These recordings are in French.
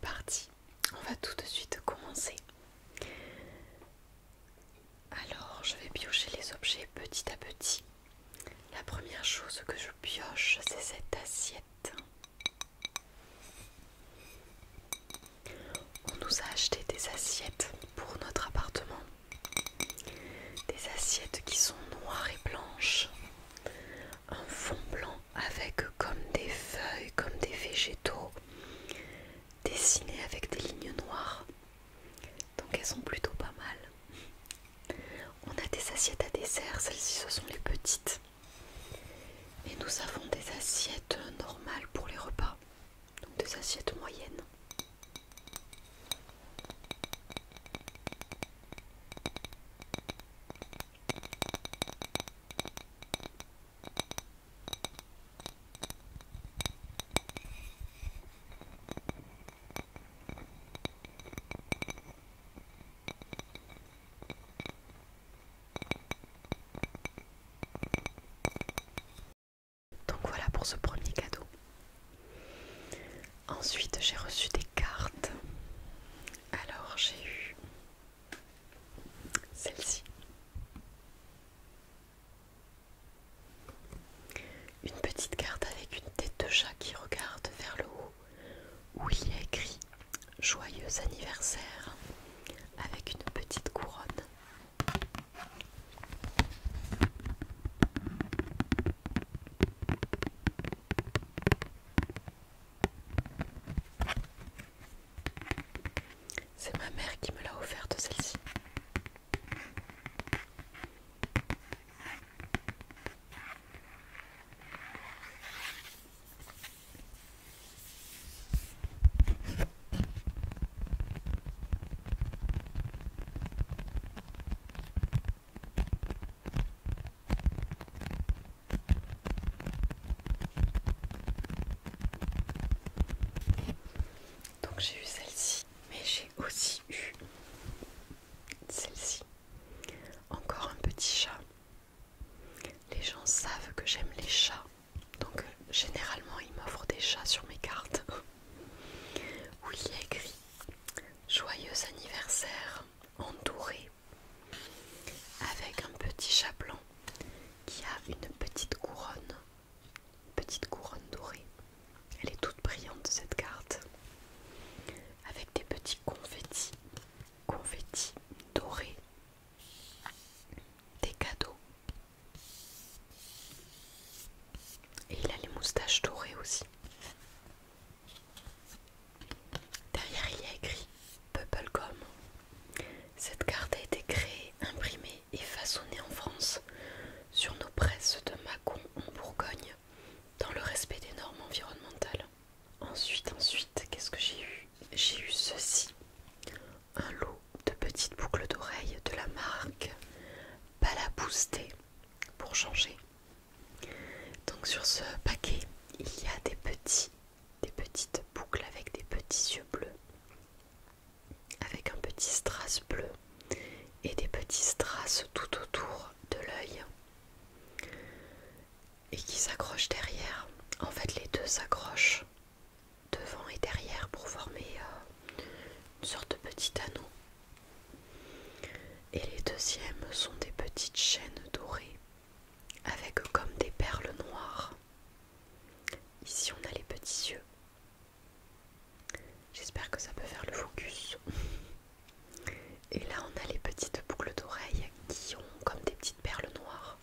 parti, on va tout de suite commencer. Alors je vais piocher les objets petit à petit. La première chose que je pioche, c'est cette assiette. On nous a acheté des assiettes pour notre appartement. Des assiettes qui sont noires et blanches. Un fond blanc avec comme des feuilles, comme des végétaux dessinés avec des lignes noires. Donc elles sont plutôt pas mal. On a des assiettes à dessert, celles-ci ce sont les petites. Et nous avons des assiettes normales pour les repas, donc des assiettes moyennes. Donc voilà pour ce premier cadeau. Ensuite j'ai reçu des cartes. Alors j'ai eu celle-ci. Une petite carte avec une tête de chat qui regarde vers le haut, où il y a écrit « Joyeux anniversaire » avec une petite couronne. C'est ma mère qui me l'a offerte celle-ci. Donc j'ai eu celle-ci, mais j'ai aussi eu celle-ci. Encore un petit chat. Les gens savent que j'aime les chats, donc généralement ils m'offrent des chats sur mes cartes. Où il y a écrit « Joyeux anniversaire » en doré, avec un petit chat blanc qui a une petite couronne dorée. Elle est toute brillante cette carte, avec des petits confettis dorés, des cadeaux. Et il a les moustaches dorées aussi. Derrière il y a écrit Bubblegum. Cette carte a été créée, imprimée et façonnée en France sur nos presses de Mâcon en Bourgogne, dans le respect des normes environnementales. Ensuite, qu'est-ce que j'ai eu? J'ai eu ceci, un lot de petites boucles d'oreilles de la marque Balaboosté pour changer. Donc sur ce paquet, il y a des petites boucles avec des petits yeux bleus, avec un petit strass bleu et des petits strass tout autour de l'œil et qui s'accrochent derrière. En fait les deux s'accrochent devant et derrière pour former une sorte de petit anneau. Et les deuxièmes sont des petites chaînes dorées avec comme des perles noires. Ici on a les petits yeux. J'espère que ça peut faire le focus. Et là on a les petites boucles d'oreilles qui ont comme des petites perles noires.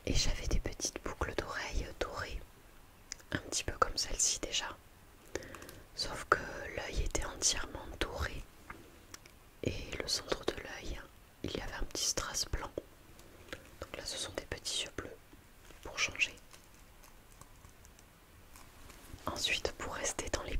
Et j'avais des petites boucles d'oreilles dorées, un petit peu comme celle-ci déjà, sauf que l'œil était entièrement doré et le centre de l'œil, il y avait un petit strass blanc. Donc là ce sont des petits yeux bleus pour changer. Ensuite, pour rester dans les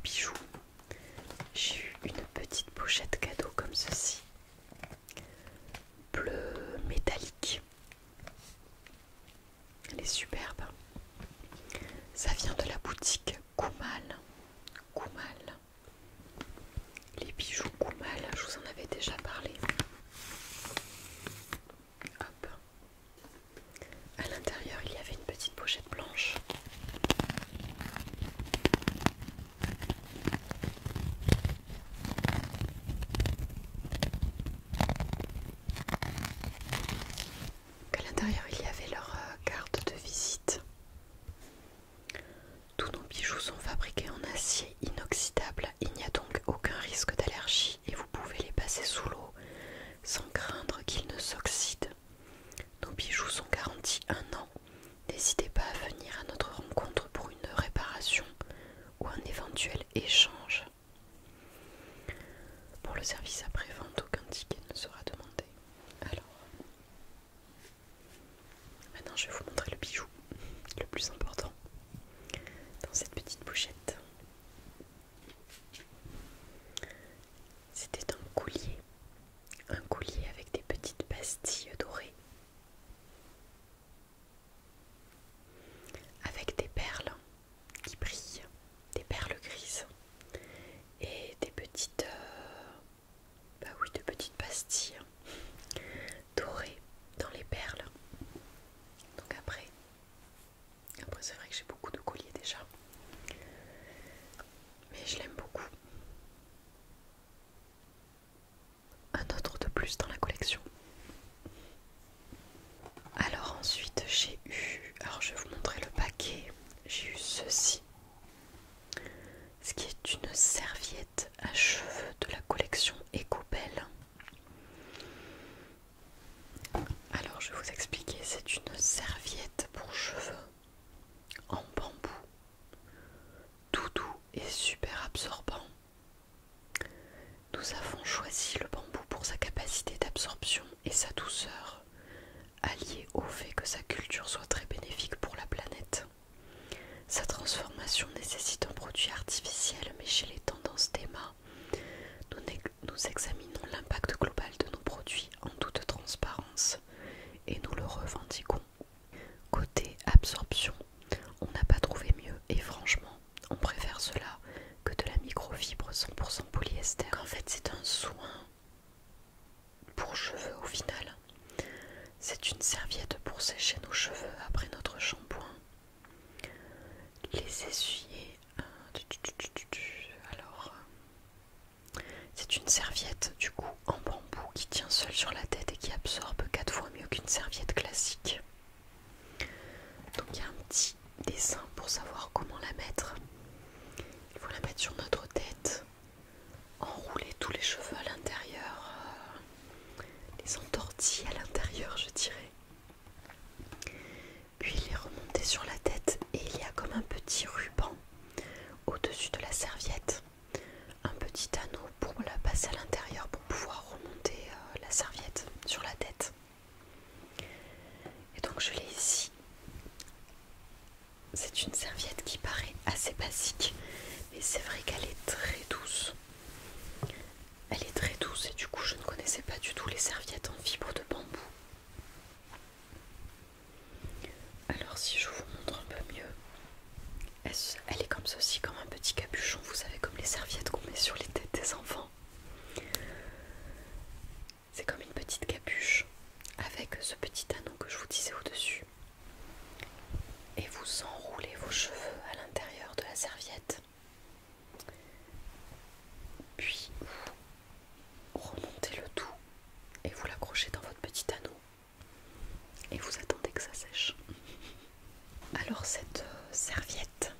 serviette à cheveux de la collection Ecobell. Alors je vais vous expliquer, c'est une serviette pour cheveux en bambou, tout doux et super absorbant. Nous avons choisi le bambou pour sa capacité d'absorption et sa douceur, alliée au fait que sa culture soit très bénéfique pour la planète. Sa transformation nécessite un produit artificiel, mais chez les tendances d'Emma, nous examinons l'impact global de nos produits en toute transparence et nous le revendiquons. Côté absorption, on n'a pas trouvé mieux et franchement, on préfère cela que de la microfibre 100% polyester. En fait, c'est un soin pour cheveux au final. C'est une serviette pour sécher nos cheveux après notre shampoing. Les essuyer. Alors, c'est une serviette du coup en bambou qui tient seule sur la tête et qui absorbe 4 fois mieux qu'une serviette classique. Donc il y a un petit dessin pour savoir comment la mettre. Il faut la mettre sur notre tête, enrouler tous les cheveux à l'intérieur, les entortiller à l'intérieur je dirais, puis les remonter sur la tête et il y a comme un petit ruban au-dessus de la serviette, un petit anneau pour la passer à l'intérieur pour pouvoir remonter la serviette sur la tête. Et donc je l'ai ici. C'est une serviette qui paraît assez basique, mais c'est vrai qu'elle est très douce. Elle est très douce et du coup je ne connaissais pas du tout les serviettes en fibre de bambou. Alors si je vous montre un peu mieux, elle est comme ceci, comme un petit capuchon, vous savez, comme les serviettes qu'on met sur les têtes des enfants. C'est comme une petite capuche avec ce petit anneau que je vous disais au-dessus. Et vous enroulez vos cheveux à l'intérieur de la serviette. Puis vous remontez le tout et vous l'accrochez dans votre petit anneau. Et vous attendez que ça sèche. Alors cette serviette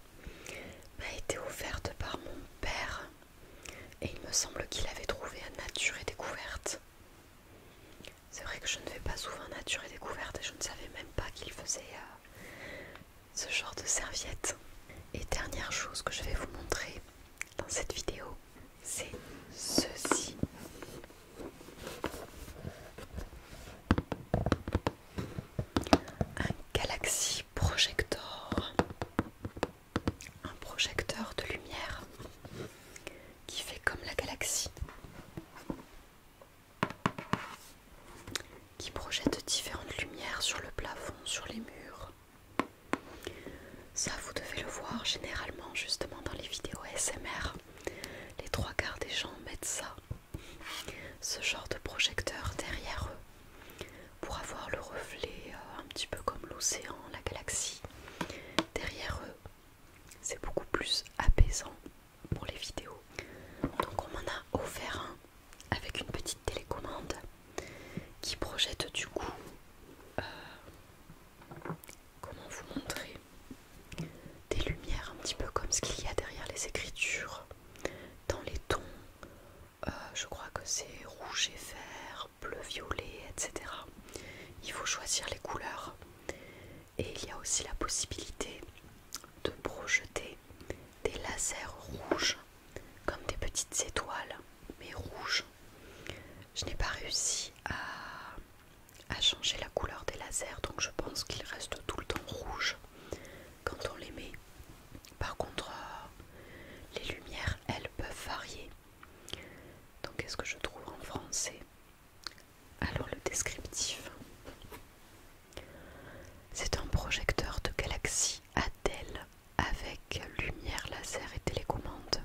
m'a été offerte par mon père et il me semble qu'il avait trouvé à Nature et Découverte. C'est vrai que je ne vais pas souvent à Nature et Découverte et je ne savais même pas qu'il faisait ce genre de serviette. Et dernière chose que je vais vous montrer dans cette vidéo, c'est ceci. Un Galaxy Projector. Un projecteur de lumière qui fait comme la galaxie, qui projette différentes lumières sur le plafond, sur les murs. Ça, vous devez le voir généralement justement dans les vidéos ASMR. Les 3/4 des gens mettent ça, ce genre de projecteur derrière eux, pour avoir le reflet un petit peu comme l'océan, la galaxie derrière eux. C'est beaucoup plus apaisant pour les vidéos. Donc on m'en a offert un avec une petite télécommande qui projette du coup, comment vous montrer, des lumières un petit peu comme ce qu'il y a derrière les écritures, dans les tons, je crois que c'est rouge et vert, bleu, violet, etc. Il faut choisir les couleurs et il y a aussi la possibilité de projeter des lasers rouges comme des petites étoiles mais rouges. Je n'ai pas réussi à changer la couleur des lasers, donc je pense qu'ils restent tout le temps rouges quand on les met. Par contre les lumières elles peuvent varier. Donc qu'est-ce que je trouve en français? Alors le descriptif, c'est un projecteur de Galaxy Adel avec lumière laser et télécommande,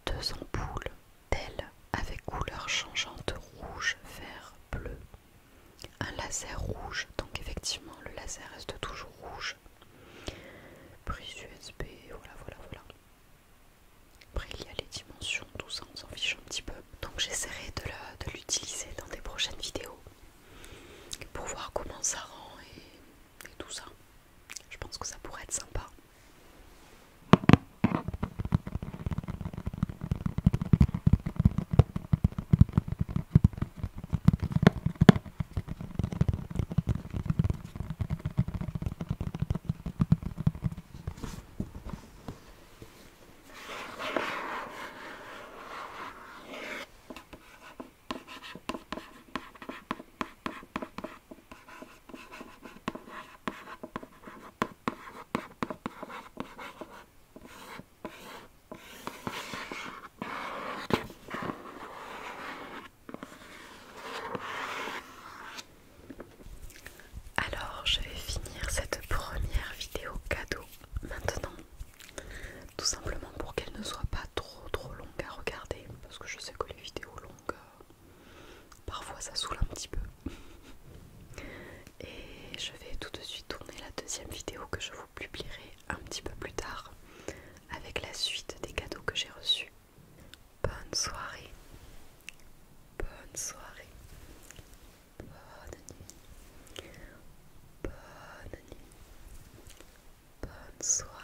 2 ampoules d'ailes avec couleurs changeantes rouge, vert, bleu, un laser rouge, donc effectivement le laser reste toujours rouge, prise USB, voilà. Après il y a les dimensions, tout ça on s'en fiche un petit peu. Donc soirée.